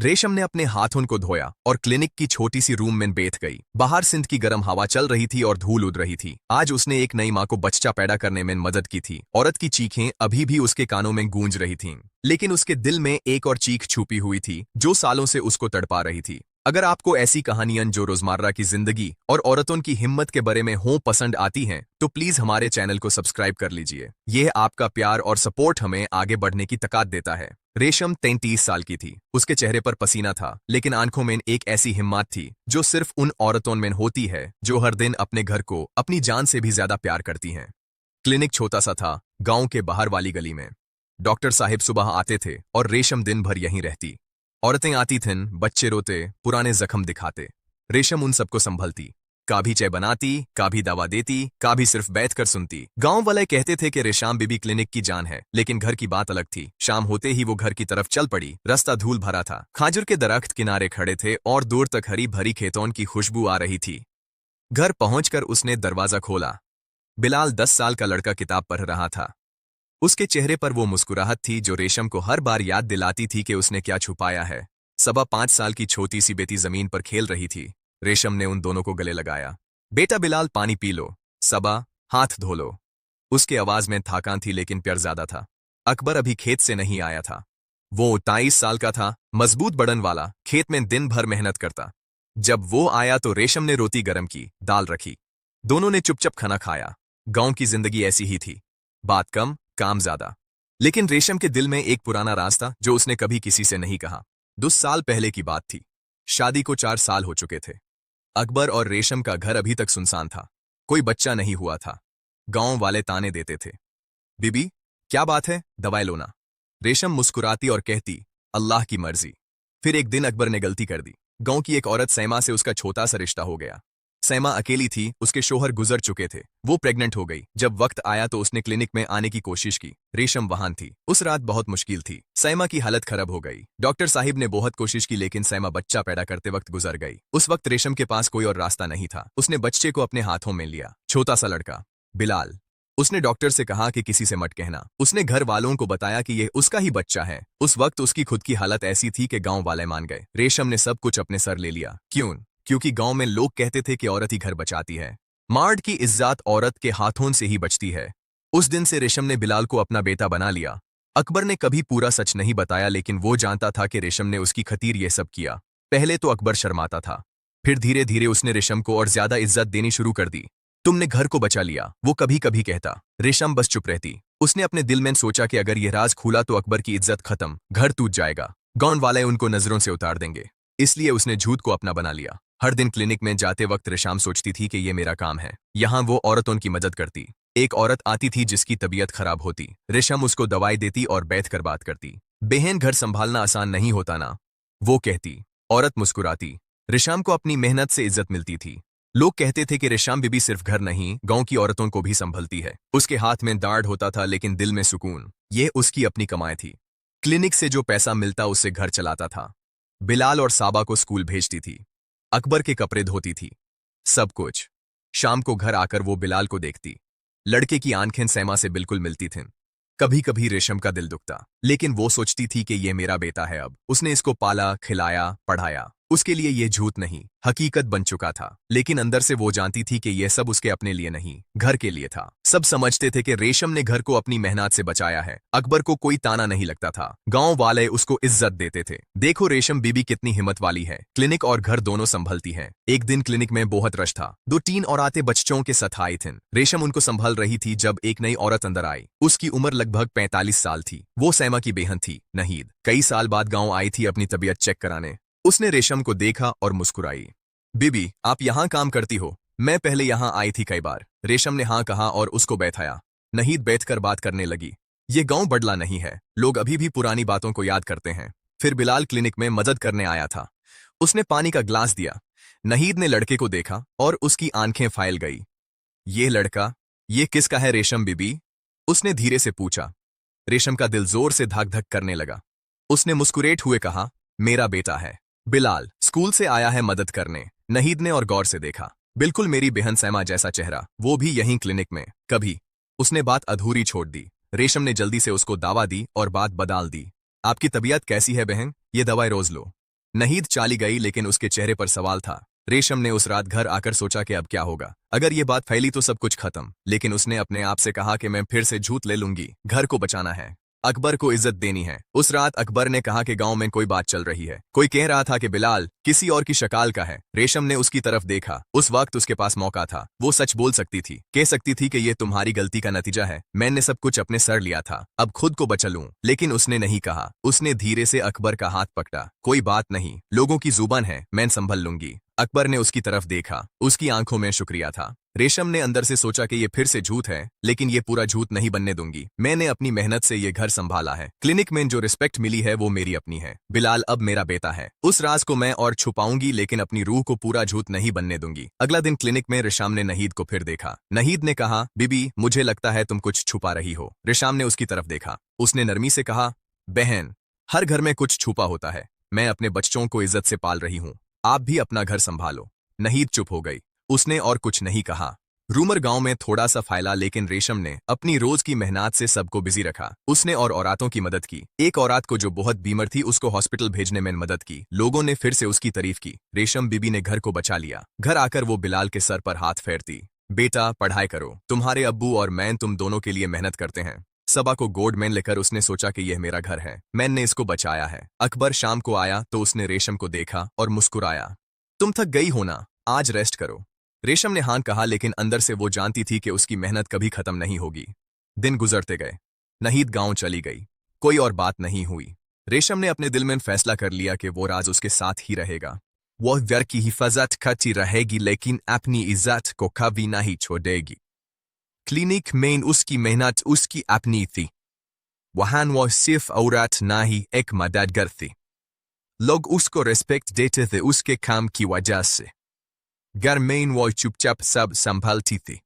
रेशम ने अपने हाथों को धोया और क्लिनिक की छोटी सी रूम में बैठ गई। बाहर सिंध की गर्म हवा चल रही थी और धूल उड़ रही थी। आज उसने एक नई माँ को बच्चा पैदा करने में मदद की थी। औरत की चीखें अभी भी उसके कानों में गूंज रही थीं, लेकिन उसके दिल में एक और चीख छुपी हुई थी जो सालों से उसको तड़पा रही थी। अगर आपको ऐसी कहानियां जो रोजमर्रा की जिंदगी और औरतों की हिम्मत के बारे में हो पसंद आती हैं, तो प्लीज हमारे चैनल को सब्सक्राइब कर लीजिए। यह आपका प्यार और सपोर्ट हमें आगे बढ़ने की ताकत देता है। रेशम 33 साल की थी। उसके चेहरे पर पसीना था, लेकिन आंखों में एक ऐसी हिम्मत थी जो सिर्फ उन औरतों में होती है जो हर दिन अपने घर को अपनी जान से भी ज्यादा प्यार करती हैं। क्लिनिक छोटा सा था, गांव के बाहर वाली गली में। डॉक्टर साहिब सुबह आते थे और रेशम दिन भर यहीं रहती। औरतें आती थीं, बच्चे रोते, पुराने जख्म दिखाते। रेशम उन सबको संभलती, काभी चाय बनाती, काभी दवा देती, काभी सिर्फ बैठकर सुनती। गांव वाले कहते थे कि रेशम बीबी क्लिनिक की जान है, लेकिन घर की बात अलग थी। शाम होते ही वो घर की तरफ चल पड़ी। रास्ता धूल भरा था, खाजूर के दरख्त किनारे खड़े थे और दूर तक हरी भरी खेतों की खुशबू आ रही थी। घर पहुंचकर उसने दरवाजा खोला। बिलाल 10 साल का लड़का किताब पढ़ रहा था। उसके चेहरे पर वो मुस्कुराहट थी जो रेशम को हर बार याद दिलाती थी कि उसने क्या छुपाया है। सबा 5 साल की छोटी सी बेटी जमीन पर खेल रही थी। रेशम ने उन दोनों को गले लगाया। बेटा बिलाल, पानी पी लो। सबा, हाथ धो लो। उसके आवाज में थकान थी, लेकिन प्यार ज्यादा था। अकबर अभी खेत से नहीं आया था। वो 23 साल का था, मजबूत बदन वाला, खेत में दिन भर मेहनत करता। जब वो आया तो रेशम ने रोटी गरम की, दाल रखी। दोनों ने चुपचाप खाना खाया। गांव की जिंदगी ऐसी ही थी, बात कम, काम ज्यादा। लेकिन रेशम के दिल में एक पुराना राज था जो उसने कभी किसी से नहीं कहा। 2 साल पहले की बात थी। शादी को 4 साल हो चुके थे। अकबर और रेशम का घर अभी तक सुनसान था। कोई बच्चा नहीं हुआ था। गांव वाले ताने देते थे। बीबी, क्या बात है, दवाई लो ना। रेशम मुस्कुराती और कहती, अल्लाह की मर्जी। फिर एक दिन अकबर ने गलती कर दी। गांव की एक औरत सैमा से उसका छोटा सा रिश्ता हो गया। सैमा अकेली थी, उसके शोहर गुजर चुके थे। वो प्रेग्नेंट हो गई। जब वक्त आया तो उसने क्लिनिक में आने की कोशिश की। रेशम वहां थी। उस रात बहुत मुश्किल थी। सैमा की हालत खराब हो गई। डॉक्टर साहिब ने बहुत कोशिश की, लेकिन सैमा बच्चा पैदा करते वक्त गुजर गई। उस वक्त रेशम के पास कोई और रास्ता नहीं था। उसने बच्चे को अपने हाथों में लिया, छोटा सा लड़का बिलाल। उसने डॉक्टर से कहा कि किसी से मत कहना। उसने घर वालों को बताया कि यह उसका ही बच्चा है। उस वक्त उसकी खुद की हालत ऐसी थी कि गांव वाले मान गए। रेशम ने सब कुछ अपने सर ले लिया। क्यों? क्योंकि गांव में लोग कहते थे कि औरत ही घर बचाती है। मर्द की इज्जत औरत के हाथों से ही बचती है। उस दिन से रेशम ने बिलाल को अपना बेटा बना लिया। अकबर ने कभी पूरा सच नहीं बताया, लेकिन वो जानता था कि रेशम ने उसकी खातिर ये सब किया। पहले तो अकबर शर्माता था, फिर धीरे धीरे उसने रेशम को और ज्यादा इज्जत देनी शुरू कर दी। तुमने घर को बचा लिया, वो कभी कभी कहता। रेशम बस चुप रहती। उसने अपने दिल में सोचा कि अगर यह राज खुला तो अकबर की इज्जत खत्म, घर टूट जाएगा, गांव वाले उनको नजरों से उतार देंगे। इसलिए उसने झूठ को अपना बना लिया। हर दिन क्लिनिक में जाते वक्त रेशम सोचती थी कि ये मेरा काम है। यहाँ वो औरतों की मदद करती। एक औरत आती थी जिसकी तबीयत खराब होती। रेशम उसको दवाई देती और बैठकर बात करती। बहन, घर संभालना आसान नहीं होता ना, वो कहती। औरत मुस्कुराती। रेशम को अपनी मेहनत से इज्जत मिलती थी। लोग कहते थे कि रेशम बीबी सिर्फ घर नहीं, गांव की औरतों को भी संभलती है। उसके हाथ में दाढ़ होता था, लेकिन दिल में सुकून। यह उसकी अपनी कमाई थी। क्लिनिक से जो पैसा मिलता उससे घर चलाता था। बिलाल और साबा को स्कूल भेजती थी। अकबर के कपड़े धोती थी। सब कुछ। शाम को घर आकर वो बिलाल को देखती। लड़के की आंखें सैमा से बिल्कुल मिलती थीं। कभी कभी रेशम का दिल दुखता, लेकिन वो सोचती थी कि ये मेरा बेटा है। अब उसने इसको पाला, खिलाया, पढ़ाया। उसके लिए ये झूठ नहीं, हकीकत बन चुका था। लेकिन अंदर से वो जानती थी कि यह सब उसके अपने लिए नहीं, घर के लिए था। सब समझते थे कि रेशम ने घर को अपनी मेहनत से बचाया है। अकबर को कोई ताना नहीं लगता था। गांव वाले उसको इज्जत देते थे। देखो रेशम बीबी कितनी हिम्मत वाली है, क्लिनिक और घर दोनों संभलती है। एक दिन क्लिनिक में बहुत रश था। 2-3 औरतें बच्चों के साथ आई थीं। रेशम उनको संभल रही थी जब एक नई औरत अंदर आई। उसकी उम्र लगभग 45 साल थी। वो सैमा की बहन थी, नहीद। कई साल बाद गाँव आई थी अपनी तबीयत चेक कराने। उसने रेशम को देखा और मुस्कुराई। बीबी, आप यहाँ काम करती हो? मैं पहले यहाँ आई थी कई बार। रेशम ने हाँ कहा और उसको बैठाया। नहीद बैठकर बात करने लगी। ये गांव बदला नहीं है, लोग अभी भी पुरानी बातों को याद करते हैं। फिर बिलाल क्लिनिक में मदद करने आया था। उसने पानी का ग्लास दिया। नहीद ने लड़के को देखा और उसकी आंखें फैल गई। ये लड़का, ये किसका है रेशम बीबी? उसने धीरे से पूछा। रेशम का दिल जोर से धक धक करने लगा। उसने मुस्कुराते हुए कहा, मेरा बेटा है। बिलाल स्कूल से आया है मदद करने। नहीद ने और गौर से देखा। बिल्कुल मेरी बहन सैमा जैसा चेहरा, वो भी यहीं क्लिनिक में। कभी। उसने बात अधूरी छोड़ दी। रेशम ने जल्दी से उसको दावा दी और बात बदल दी। आपकी तबीयत कैसी है बहन? ये दवाई रोज लो। नहीद चाली गई लेकिन उसके चेहरे पर सवाल था। रेशम ने उस रात घर आकर सोचा कि अब क्या होगा, अगर ये बात फैली तो सब कुछ खत्म। लेकिन उसने अपने आप से कहा कि मैं फिर से झूठ ले लूंगी, घर को बचाना है, अकबर को इज्जत देनी है। उस रात अकबर ने कहा कि गांव में कोई बात चल रही है, कोई कह रहा था कि बिलाल किसी और की शकाल का है। रेशम ने उसकी तरफ देखा, उस वक्त उसके पास मौका था, वो सच बोल सकती थी, कह सकती थी कि ये तुम्हारी गलती का नतीजा है, मैंने सब कुछ अपने सर लिया था, अब खुद को बचा लूं। लेकिन उसने नहीं कहा, उसने धीरे से अकबर का हाथ पकड़ा। कोई बात नहीं, लोगों की जुबान है, मैं संभल लूंगी। अकबर ने उसकी तरफ देखा, उसकी आंखों में शुक्रिया था। रेशम ने अंदर से सोचा कि ये फिर से झूठ है, लेकिन ये पूरा झूठ नहीं बनने दूंगी। मैंने अपनी मेहनत से ये घर संभाला है, क्लिनिक में जो रिस्पेक्ट मिली है वो मेरी अपनी है। बिलाल अब मेरा बेटा है, उस राज को मैं और छुपाऊंगी, लेकिन अपनी रूह को पूरा झूठ नहीं बनने दूंगी। अगला दिन क्लिनिक में रेशम ने नहीद को फिर देखा। नहीद ने कहा, बीबी मुझे लगता है तुम कुछ छुपा रही हो। रेशम ने उसकी तरफ देखा, उसने नरमी से कहा, बहन हर घर में कुछ छुपा होता है, मैं अपने बच्चों को इज्जत से पाल रही हूँ, आप भी अपना घर संभालो। नहीद चुप हो गई, उसने और कुछ नहीं कहा। रूमर गांव में थोड़ा सा फैला, लेकिन रेशम ने अपनी रोज की मेहनत से सबको बिजी रखा। उसने और औरतों की मदद की, एक औरत को जो बहुत बीमार थी उसको हॉस्पिटल भेजने में मदद की। लोगों ने फिर से उसकी तारीफ की। रेशम बीबी ने घर को बचा लिया। घर आकर वो बिलाल के सर पर हाथ फेरती, बेटा पढ़ाई करो, तुम्हारे अब्बू और मैं तुम दोनों के लिए मेहनत करते हैं। सबा को गोल्ड मैन लेकर उसने सोचा कि यह मेरा घर है, मैंने इसको बचाया है। अकबर शाम को आया तो उसने रेशम को देखा और मुस्कुराया, तुम थक गई हो ना, आज रेस्ट करो। रेशम ने हाँ कहा, लेकिन अंदर से वो जानती थी कि उसकी मेहनत कभी खत्म नहीं होगी। दिन गुजरते गए, नहीद गांव चली गई, कोई और बात नहीं हुई। रेशम ने अपने दिल में फैसला कर लिया कि वो राज उसके साथ ही रहेगा। वो घर की हिफाजत करती रहेगी, लेकिन अपनी इज्जत को कभी नहीं छोड़ेगी। क्लिनिक में उसकी मेहनत उसकी अपनी थी, वहां वो सिर्फ औरत नहीं एक मददगार थी। लोग उसको रिस्पेक्ट देते थे उसके काम की वजह से। घर में वो चुपचाप सब संभालती थी,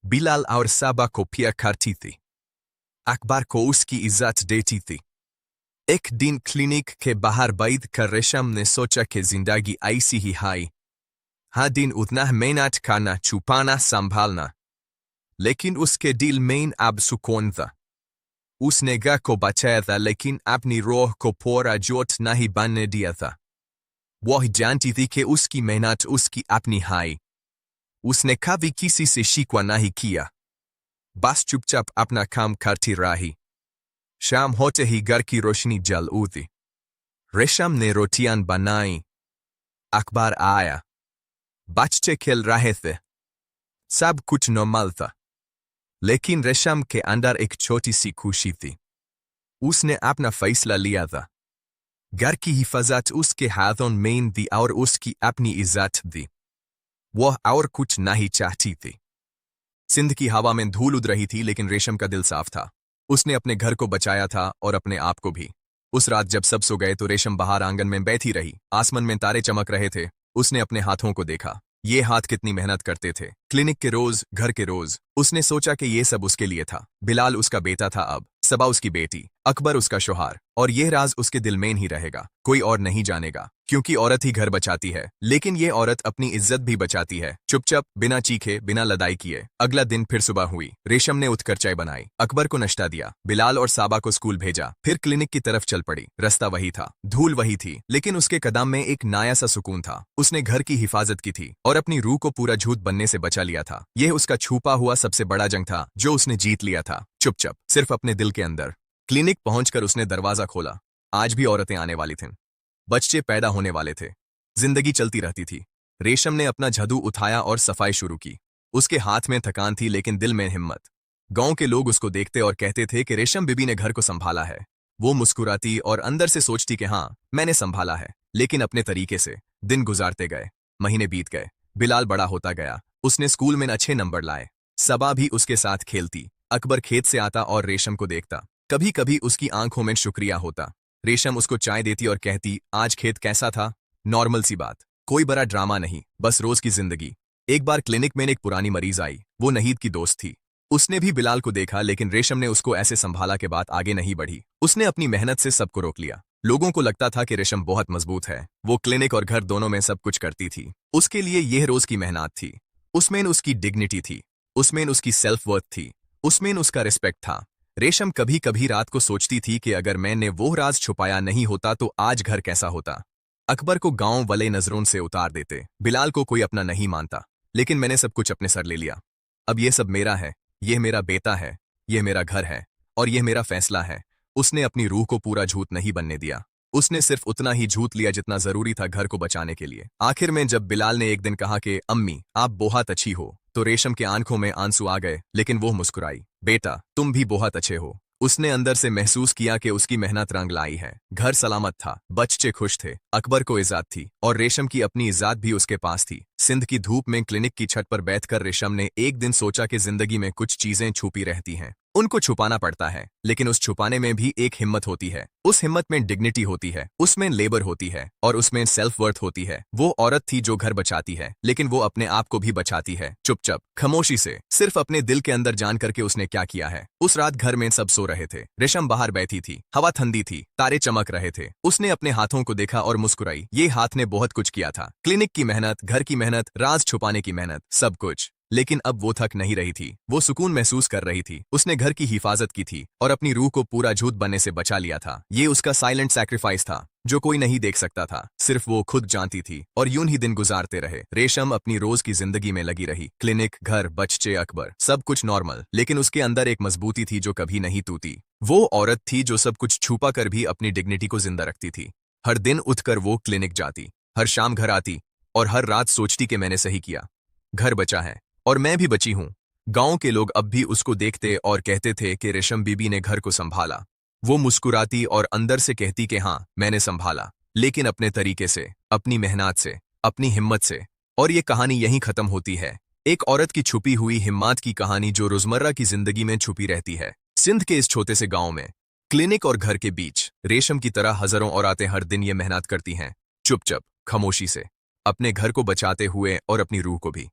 बिलाल और सबा को प्यार करती थी, अकबर को उसकी इज्जत देती थी। एक दिन क्लिनिक के बाहर बैठ कर रेशम ने सोचा कि जिंदगी ऐसी ही है, हर दिन उतना मेहनत करना, छुपाना, संभालना। लेकिन उसके दिल में अब सुकून था। उसने घर को बचाया था, लेकिन अपनी रूह को पूरा झूठ नहीं बनने दिया था। वह जानती थी कि उसकी मेहनत उसकी अपनी है। उसने कभी किसी से शिकवा नहीं किया, बस चुपचाप अपना काम करती रही। शाम होते ही घर की रोशनी जल उठी। रेशम ने रोटियां बनाई। अकबर आया, बच्चे खेल रहे थे, सब कुछ नॉर्मल था। लेकिन रेशम के अंदर एक छोटी सी खुशी थी। उसने अपना फैसला लिया था। घर की हिफाजत उसके हाथों में थी और उसकी अपनी इज्जत थी। वह और कुछ नहीं चाहती थी। सिंध की हवा में धूल उड़ रही थी, लेकिन रेशम का दिल साफ था। उसने अपने घर को बचाया था और अपने आप को भी। उस रात जब सब सो गए तो रेशम बाहर आंगन में बैठी रही। आसमान में तारे चमक रहे थे। उसने अपने हाथों को देखा, ये हाथ कितनी मेहनत करते थे, क्लिनिक के रोज, घर के रोज। उसने सोचा कि ये सब उसके लिए था। बिलाल उसका बेटा था, अब सबा उसकी बेटी, अकबर उसका शौहार, और यह राज उसके दिल में ही रहेगा, कोई और नहीं जानेगा, क्योंकि औरत ही घर बचाती है। लेकिन ये औरत अपनी इज्जत भी बचाती है, चुपचाप, बिना चीखे, बिना लड़ाई किए। अगला दिन फिर सुबह हुई। रेशम ने उठकर चाय बनाई, अकबर को नाश्ता दिया, बिलाल और साबा को स्कूल भेजा, फिर क्लिनिक की तरफ चल पड़ी। रास्ता वही था, धूल वही थी, लेकिन उसके कदम में एक नया सा सुकून था। उसने घर की हिफाजत की थी और अपनी रूह को पूरा झूठ बनने से बचा लिया था। यह उसका छुपा हुआ सबसे बड़ा जंग था, जो उसने जीत लिया था, चुपचाप, सिर्फ अपने दिल के अंदर। क्लिनिक पहुंचकर उसने दरवाजा खोला। आज भी औरतें आने वाली थीं, बच्चे पैदा होने वाले थे, जिंदगी चलती रहती थी। रेशम ने अपना झाड़ू उठाया और सफाई शुरू की। उसके हाथ में थकान थी, लेकिन दिल में हिम्मत। गांव के लोग उसको देखते और कहते थे कि रेशम बीबी ने घर को संभाला है। वो मुस्कुराती और अंदर से सोचती कि हाँ, मैंने संभाला है, लेकिन अपने तरीके से। दिन गुजारते गए, महीने बीत गए, बिलाल बड़ा होता गया, उसने स्कूल में अच्छे नंबर लाए। सबा भी उसके साथ खेलती, अकबर खेत से आता और रेशम को देखता। कभी कभी उसकी आंखों में शुक्रिया होता। रेशम उसको चाय देती और कहती, आज खेत कैसा था? नॉर्मल सी बात, कोई बड़ा ड्रामा नहीं, बस रोज की जिंदगी। एक बार क्लिनिक में एक पुरानी मरीज आई, वो नहीद की दोस्त थी। उसने भी बिलाल को देखा, लेकिन रेशम ने उसको ऐसे संभाला के बाद आगे नहीं बढ़ी। उसने अपनी मेहनत से सबको रोक लिया। लोगों को लगता था कि रेशम बहुत मजबूत है, वो क्लिनिक और घर दोनों में सब कुछ करती थी। उसके लिए यह रोज की मेहनत थी। उसमें उसकी डिग्निटी थी, उसमें उसकी सेल्फ वर्थ थी, उसमें उसका रिस्पेक्ट था। रेशम कभी कभी रात को सोचती थी कि अगर मैंने वो राज छुपाया नहीं होता तो आज घर कैसा होता। अकबर को गांव वाले नजरों से उतार देते। बिलाल को कोई अपना नहीं मानता, लेकिन मैंने सब कुछ अपने सर ले लिया। अब ये सब मेरा है, यह मेरा बेटा है, यह मेरा घर है और यह मेरा फैसला है। उसने अपनी रूह को पूरा झूठ नहीं बनने दिया। उसने सिर्फ उतना ही झूठ लिया जितना जरूरी था घर को बचाने के लिए। आखिर में जब बिलाल ने एक दिन कहा कि अम्मी आप बहुत अच्छी हो, तो रेशम के आंखों में आंसू आ गए, लेकिन वो मुस्कुराई। बेटा तुम भी बहुत अच्छे हो। उसने अंदर से महसूस किया कि उसकी मेहनत रंग लाई है। घर सलामत था, बच्चे खुश थे, अकबर को इज्जत थी और रेशम की अपनी इज्जत भी उसके पास थी। सिंध की धूप में क्लिनिक की छत पर बैठकर रेशम ने एक दिन सोचा कि जिंदगी में कुछ चीजें छुपी रहती हैं, उनको छुपाना पड़ता है, लेकिन उस छुपाने में भी एक हिम्मत होती है। उस हिम्मत में डिग्निटी होती है, उसमें लेबर होती है और उसमें सेल्फ वर्थ होती है। वो औरत थी जो घर बचाती है, लेकिन वो अपने आप को भी बचाती है, चुपचाप, खामोशी से, सिर्फ अपने दिल के अंदर जान करके उसने क्या किया है। उस रात घर में सब सो रहे थे, रेशम बाहर बैठी थी, हवा ठंडी थी, तारे चमक रहे थे। उसने अपने हाथों को देखा और मुस्कुराई। ये हाथ ने बहुत कुछ किया था, क्लिनिक की मेहनत, घर की मेहनत, राज छुपाने की मेहनत, सब कुछ। लेकिन अब वो थक नहीं रही थी, वो सुकून महसूस कर रही थी। उसने घर की हिफाजत की थी और अपनी रूह को पूरा झूठ बनने से बचा लिया था। ये उसका साइलेंट सैक्रिफाइस था, जो कोई नहीं देख सकता था, सिर्फ वो खुद जानती थी। और यूं ही दिन गुजारते रहे। रेशम अपनी रोज की जिंदगी में लगी रही। क्लिनिक, घर, बच्चे, अकबर, सब कुछ नॉर्मल, लेकिन उसके अंदर एक मजबूती थी जो कभी नहीं टूटी। वो औरत थी जो सब कुछ छुपा कर भी अपनी डिग्निटी को जिंदा रखती थी। हर दिन उठकर वो क्लिनिक जाती, हर शाम घर आती और हर रात सोचती कि मैंने सही किया, घर बचा है और मैं भी बची हूं। गांव के लोग अब भी उसको देखते और कहते थे कि रेशम बीबी ने घर को संभाला। वो मुस्कुराती और अंदर से कहती कि हाँ मैंने संभाला, लेकिन अपने तरीके से, अपनी मेहनत से, अपनी हिम्मत से। और ये कहानी यहीं खत्म होती है, एक औरत की छुपी हुई हिम्मत की कहानी जो रोजमर्रा की जिंदगी में छुपी रहती है। सिंध के इस छोटे से गांव में, क्लिनिक और घर के बीच, रेशम की तरह हजारों औरतें हर दिन ये मेहनत करती हैं, चुपचाप, खामोशी से, अपने घर को बचाते हुए और अपनी रूह को भी।